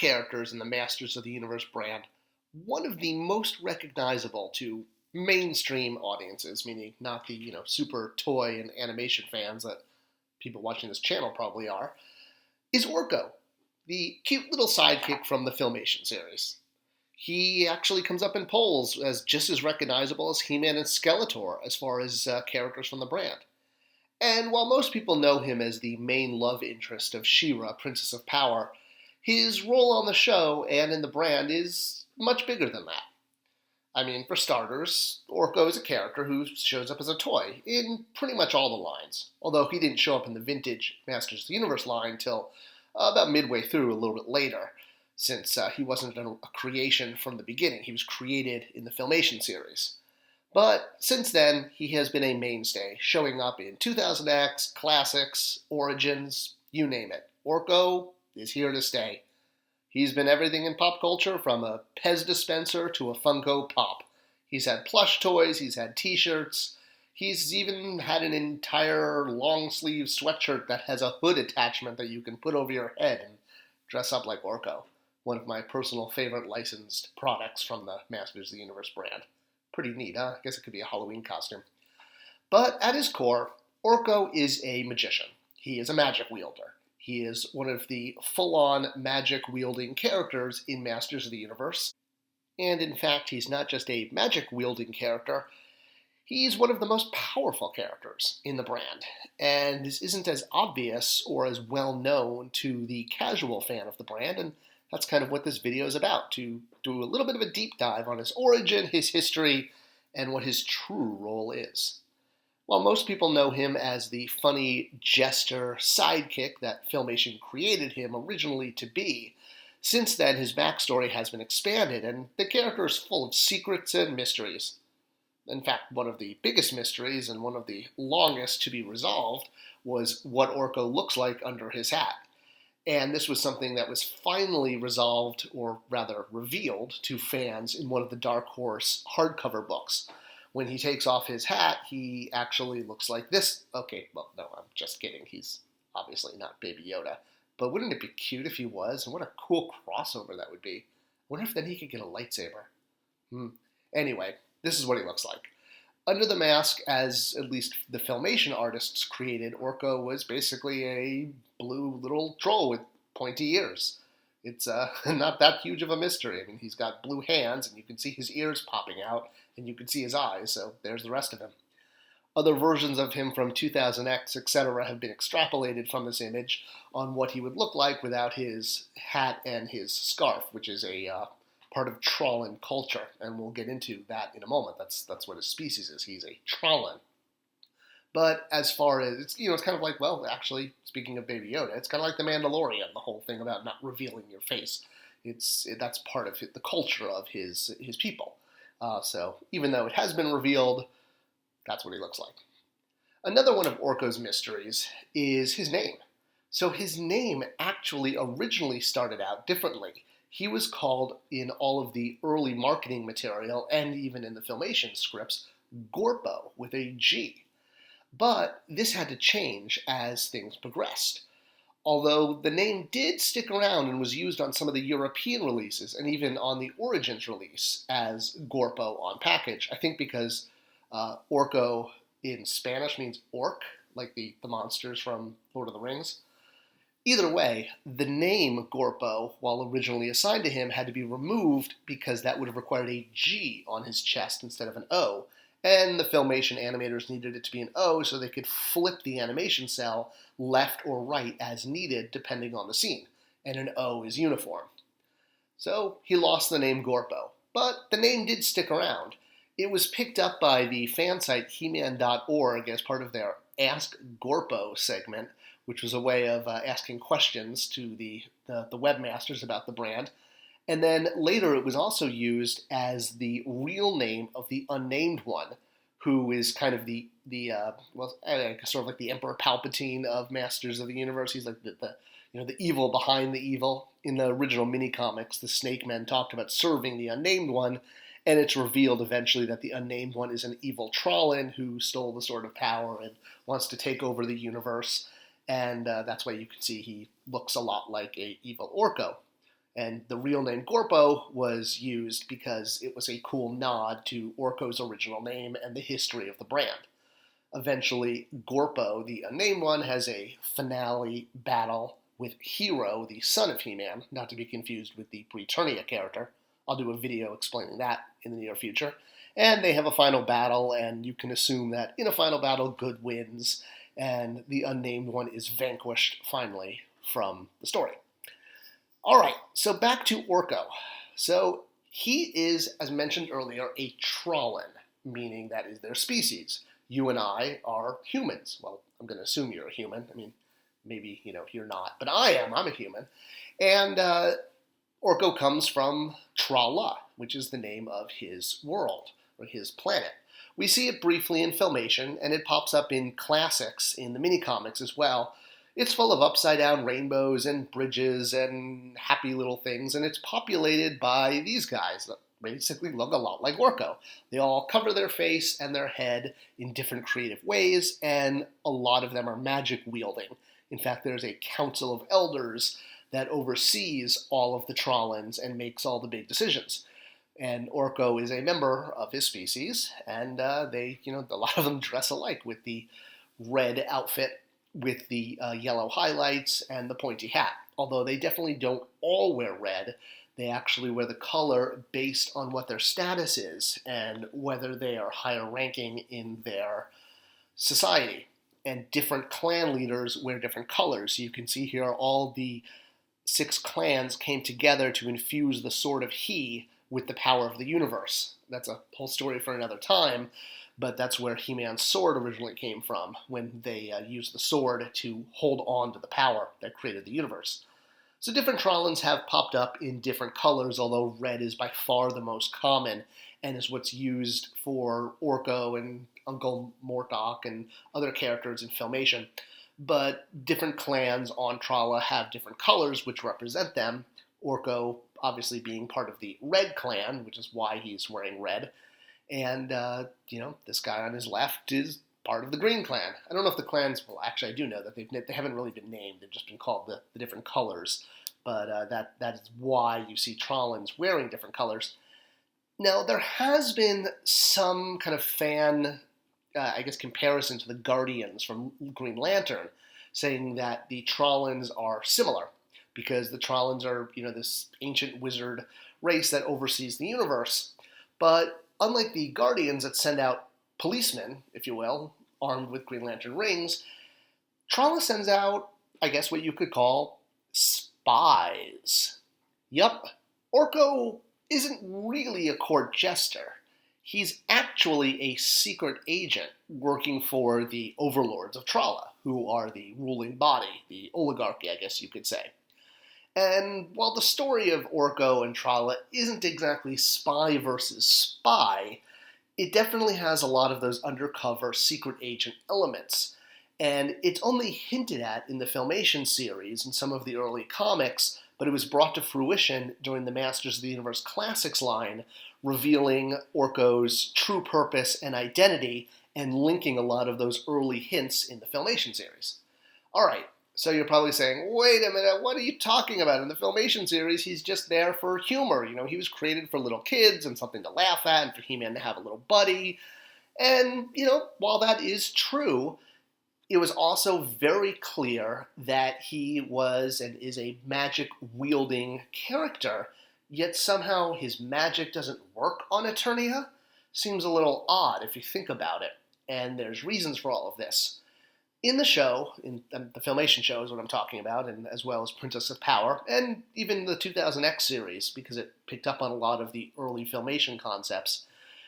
characters in the Masters of the Universe brand, one of the most recognizable to mainstream audiences, meaning not the, super toy and animation fans that people watching this channel probably are, is Orko, the cute little sidekick from the Filmation series. He actually comes up in polls as just as recognizable as He-Man and Skeletor as far as characters from the brand. And while most people know him as the main love interest of She-Ra, Princess of Power, his role on the show and in the brand is much bigger than that. I mean, for starters, Orko is a character who shows up as a toy in pretty much all the lines, although he didn't show up in the vintage Masters of the Universe line till about midway through, a little bit later, since he wasn't a creation from the beginning. He was created in the Filmation series. But since then, he has been a mainstay, showing up in 2000X, Classics, Origins, you name it. Orko is here to stay. He's been everything in pop culture, from a Pez dispenser to a Funko Pop. He's had plush toys, he's had t-shirts, he's even had an entire long-sleeve sweatshirt that has a hood attachment that you can put over your head and dress up like Orko. One of my personal favorite licensed products from the Masters of the Universe brand. Pretty neat, huh? I guess it could be a Halloween costume. But at his core, Orko is a magician. He is a magic wielder. He is one of the full-on magic-wielding characters in Masters of the Universe. And in fact, he's not just a magic-wielding character, he's one of the most powerful characters in the brand. And this isn't as obvious or as well-known to the casual fan of the brand, and that's kind of what this video is about, to do a little bit of a deep dive on his origin, his history, and what his true role is. While most people know him as the funny jester sidekick that Filmation created him originally to be, since then his backstory has been expanded, and the character is full of secrets and mysteries. In fact, one of the biggest mysteries and one of the longest to be resolved was what Orko looks like under his hat. And this was something that was finally resolved, or rather revealed, to fans in one of the Dark Horse hardcover books. When he takes off his hat, he actually looks like this. Okay, well, no, I'm just kidding. He's obviously not Baby Yoda. But wouldn't it be cute if he was? And what a cool crossover that would be. I wonder if then he could get a lightsaber. Anyway, this is what he looks like. Under the mask, as at least the Filmation artists created, Orko was basically a blue little troll with pointy ears. It's not that huge of a mystery. I mean, he's got blue hands, and you can see his ears popping out, and you can see his eyes, so there's the rest of him. Other versions of him from 2000X, etc., have been extrapolated from this image on what he would look like without his hat and his scarf, which is a part of Trollan culture, and we'll get into that in a moment. That's what his species is. He's a Trollan. But as far as, it's kind of like, well, actually, speaking of Baby Yoda, it's kind of like the Mandalorian, the whole thing about not revealing your face. That's part of the culture of his people. So even though it has been revealed, that's what he looks like. Another one of Orko's mysteries is his name. So his name actually originally started out differently. He was called, in all of the early marketing material and even in the Filmation scripts, Gorpo with a G. But this had to change as things progressed. Although the name did stick around and was used on some of the European releases and even on the Origins release as Gorpo on package, I think because Orko in Spanish means orc, like the monsters from Lord of the Rings. Either way, the name Gorpo, while originally assigned to him, had to be removed because that would have required a G on his chest instead of an O, and the Filmation animators needed it to be an O so they could flip the animation cell left or right as needed depending on the scene, and an O is uniform. So he lost the name Gorpo, but the name did stick around. It was picked up by the fan site He-Man.org as part of their Ask Gorpo segment, which was a way of asking questions to the webmasters about the brand. And then later it was also used as the real name of the unnamed one, who is kind of the sort of like the Emperor Palpatine of Masters of the Universe. He's like the evil behind the evil. In the original mini-comics, the Snake Men talked about serving the unnamed one, and it's revealed eventually that the unnamed one is an evil Trollan who stole the Sword of Power and wants to take over the universe. And that's why you can see he looks a lot like a evil Orko. And the real name Gorpo was used because it was a cool nod to Orko's original name and the history of the brand. Eventually, Gorpo, the unnamed one, has a finale battle with Hero, the son of He-Man, not to be confused with the Eternia character. I'll do a video explaining that in the near future. And they have a final battle, and you can assume that in a final battle, good wins, and the unnamed one is vanquished, finally, from the story. All right, so back to Orko. So he is, as mentioned earlier, a Trollan, meaning that is their species. You and I are humans. Well, I'm going to assume you're a human. I mean, maybe, you're not, but I am. I'm a human. And Orko comes from Trolla, which is the name of his world, or his planet. We see it briefly in Filmation, and it pops up in classics in the mini-comics as well. It's full of upside-down rainbows and bridges and happy little things, and it's populated by these guys that basically look a lot like Orko. They all cover their face and their head in different creative ways, and a lot of them are magic-wielding. In fact, there's a council of elders that oversees all of the Trollans and makes all the big decisions. And Orko is a member of his species, and they, a lot of them dress alike with the red outfit with the yellow highlights and the pointy hat. Although they definitely don't all wear red, they actually wear the color based on what their status is and whether they are higher ranking in their society. And different clan leaders wear different colors. So you can see here all the 6 clans came together to infuse the Sword of He with the power of the universe. That's a whole story for another time, but that's where He-Man's sword originally came from, when they used the sword to hold on to the power that created the universe. So different Trollans have popped up in different colors, although red is by far the most common and is what's used for Orko and Uncle Mortok and other characters in Filmation. But different clans on Trolla have different colors which represent them. Orko obviously being part of the Red clan, which is why he's wearing red. And, this guy on his left is part of the Green clan. I don't know if the clans, well, actually I do know that they haven't really been named. They've just been called the different colors. But that is why you see Trollans wearing different colors. Now, there has been some kind of fan, comparison to the Guardians from Green Lantern, saying that the Trollans are similar, because the Trollans are, this ancient wizard race that oversees the universe. But unlike the Guardians that send out policemen, if you will, armed with Green Lantern rings, Trolla sends out, what you could call spies. Yup, Orko isn't really a court jester. He's actually a secret agent working for the overlords of Trolla, who are the ruling body, the oligarchy, you could say. And while the story of Orko and Trolla isn't exactly spy versus spy, it definitely has a lot of those undercover secret agent elements. And it's only hinted at in the Filmation series and some of the early comics, but it was brought to fruition during the Masters of the Universe Classics line, revealing Orko's true purpose and identity and linking a lot of those early hints in the Filmation series. All right. So you're probably saying, wait a minute, what are you talking about? In the Filmation series, he's just there for humor. He was created for little kids and something to laugh at and for He-Man to have a little buddy. And, while that is true, it was also very clear that he was and is a magic-wielding character, yet somehow his magic doesn't work on Eternia. Seems a little odd if you think about it, and there's reasons for all of this. In the show, in the Filmation show is what I'm talking about, and as well as Princess of Power, and even the 2000X series, because it picked up on a lot of the early Filmation concepts,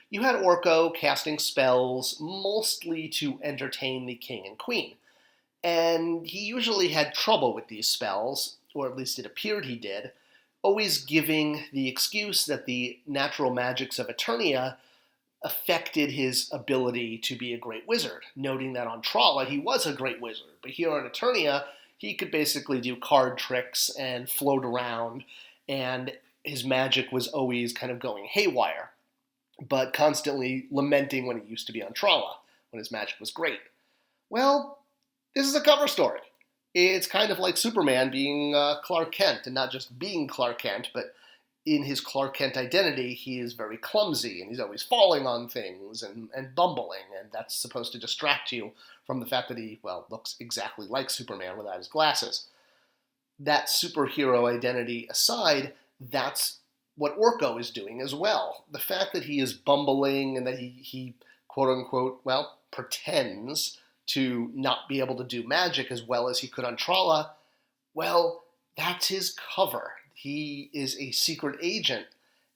you had Orko casting spells mostly to entertain the king and queen. And he usually had trouble with these spells, or at least it appeared he did, always giving the excuse that the natural magics of Eternia affected his ability to be a great wizard, noting that on Trolla he was a great wizard, but here on Eternia he could basically do card tricks and float around, and his magic was always kind of going haywire, but constantly lamenting when it used to be on Trolla, when his magic was great. Well, this is a cover story. It's kind of like Superman being Clark Kent, and not just being Clark Kent, but in his Clark Kent identity, he is very clumsy, and he's always falling on things and bumbling, and that's supposed to distract you from the fact that he, well, looks exactly like Superman without his glasses. That superhero identity aside, that's what Orko is doing as well. The fact that he is bumbling and that he quote unquote, well, pretends to not be able to do magic as well as he could on Trolla, well, that's his cover. He is a secret agent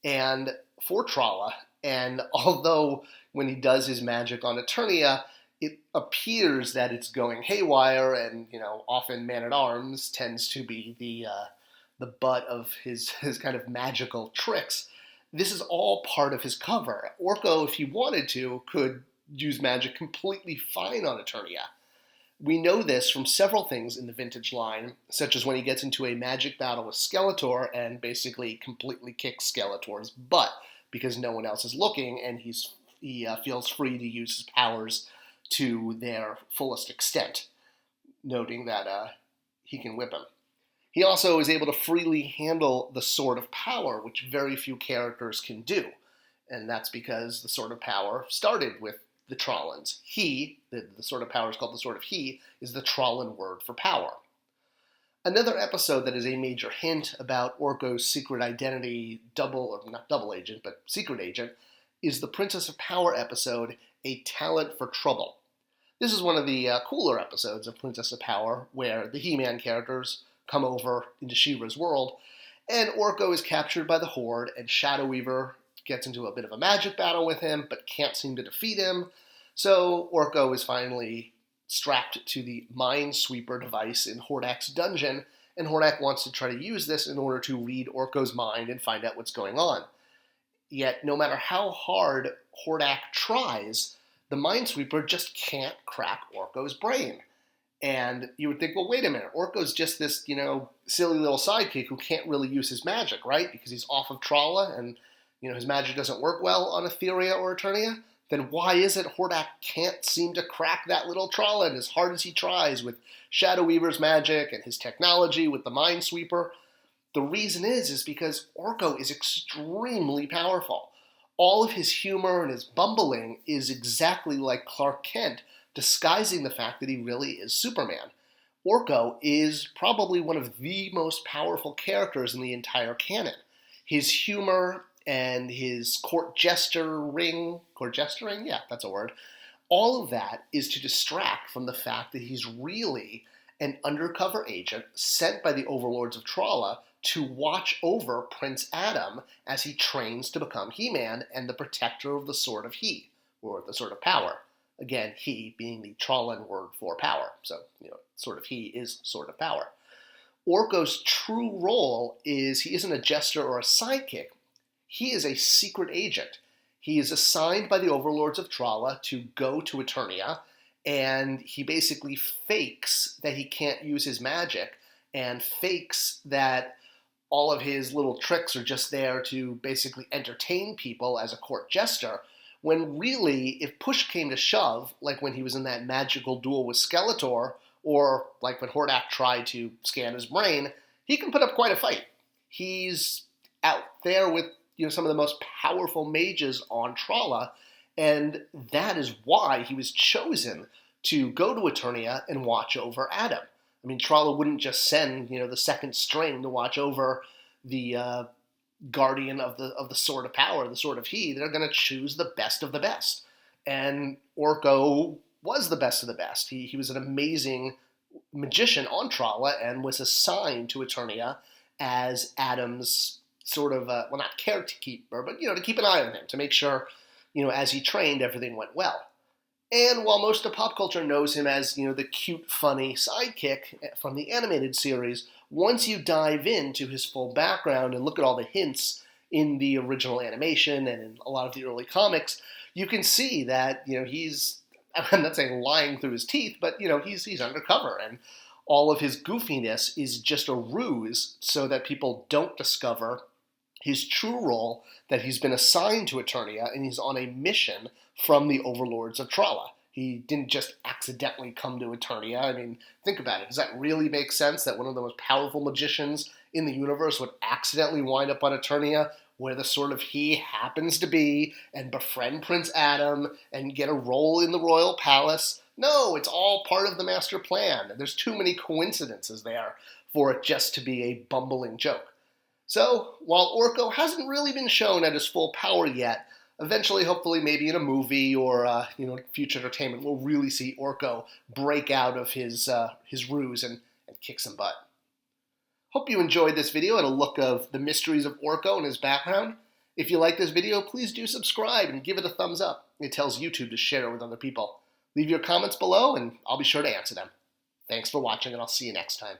and for Trolla, and although when he does his magic on Eternia, it appears that it's going haywire, and often Man-at-Arms tends to be the butt of his kind of magical tricks. This is all part of his cover. Orko, if he wanted to, could use magic completely fine on Eternia. We know this from several things in the Vintage line, such as when he gets into a magic battle with Skeletor and basically completely kicks Skeletor's butt because no one else is looking, and he feels free to use his powers to their fullest extent, noting that he can whip him. He also is able to freely handle the Sword of Power, which very few characters can do, and that's because the Sword of Power started with the Trollans. He, the Sword of Power is called the Sword of He, is the Trollan word for power. Another episode that is a major hint about Orko's secret identity, not double agent, but secret agent, is the Princess of Power episode, A Talent for Trouble. This is one of the cooler episodes of Princess of Power, where the He-Man characters come over into She-Ra's world, and Orko is captured by the Horde, and Shadow Weaver gets into a bit of a magic battle with him, but can't seem to defeat him. So Orko is finally strapped to the Minesweeper device in Hordak's dungeon, and Hordak wants to try to use this in order to read Orko's mind and find out what's going on. Yet, no matter how hard Hordak tries, the Minesweeper just can't crack Orko's brain. And you would think, well, wait a minute, Orko's just this, silly little sidekick who can't really use his magic, right? Because he's off of Trolla and his magic doesn't work well on Etheria or Eternia, then why is it Hordak can't seem to crack that little Trolla as hard as he tries with Shadow Weaver's magic and his technology with the Minesweeper? The reason is because Orko is extremely powerful. All of his humor and his bumbling is exactly like Clark Kent, disguising the fact that he really is Superman. Orko is probably one of the most powerful characters in the entire canon. His humor and his court gesturing, yeah, that's a word, all of that is to distract from the fact that he's really an undercover agent sent by the overlords of Trolla to watch over Prince Adam as he trains to become He-Man and the protector of the Sword of He, or the Sword of Power. Again, He being the Trollan word for power. So, Sword of He is Sword of Power. Orko's true role is he isn't a jester or a sidekick. He is a secret agent. He is assigned by the overlords of Trolla to go to Eternia, and he basically fakes that he can't use his magic and fakes that all of his little tricks are just there to basically entertain people as a court jester, when really, if push came to shove, like when he was in that magical duel with Skeletor, or like when Hordak tried to scan his brain, he can put up quite a fight. He's out there with some of the most powerful mages on Trolla, and that is why he was chosen to go to Eternia and watch over Adam. I mean, Trolla wouldn't just send the second string to watch over the guardian of the Sword of Power, the Sword of He. They're going to choose the best of the best, and Orko was the best of the best. He was an amazing magician on Trolla and was assigned to Eternia as Adam's sort of, not caretaker, but, to keep an eye on him, to make sure, as he trained, everything went well. And while most of pop culture knows him as, the cute, funny sidekick from the animated series, once you dive into his full background and look at all the hints in the original animation and in a lot of the early comics, you can see that, he's, I'm not saying lying through his teeth, but, he's undercover, and all of his goofiness is just a ruse so that people don't discover his true role, that he's been assigned to Eternia and he's on a mission from the overlords of Trolla. He didn't just accidentally come to Eternia. I mean, think about it. Does that really make sense that one of the most powerful magicians in the universe would accidentally wind up on Eternia, where the sort of he happens to be, and befriend Prince Adam, and get a role in the royal palace? No, it's all part of the master plan. There's too many coincidences there for it just to be a bumbling joke. So, while Orko hasn't really been shown at his full power yet, eventually, hopefully, maybe in a movie or future entertainment, we'll really see Orko break out of his ruse and kick some butt. Hope you enjoyed this video and a look of the mysteries of Orko and his background. If you like this video, please do subscribe and give it a thumbs up. It tells YouTube to share it with other people. Leave your comments below and I'll be sure to answer them. Thanks for watching and I'll see you next time.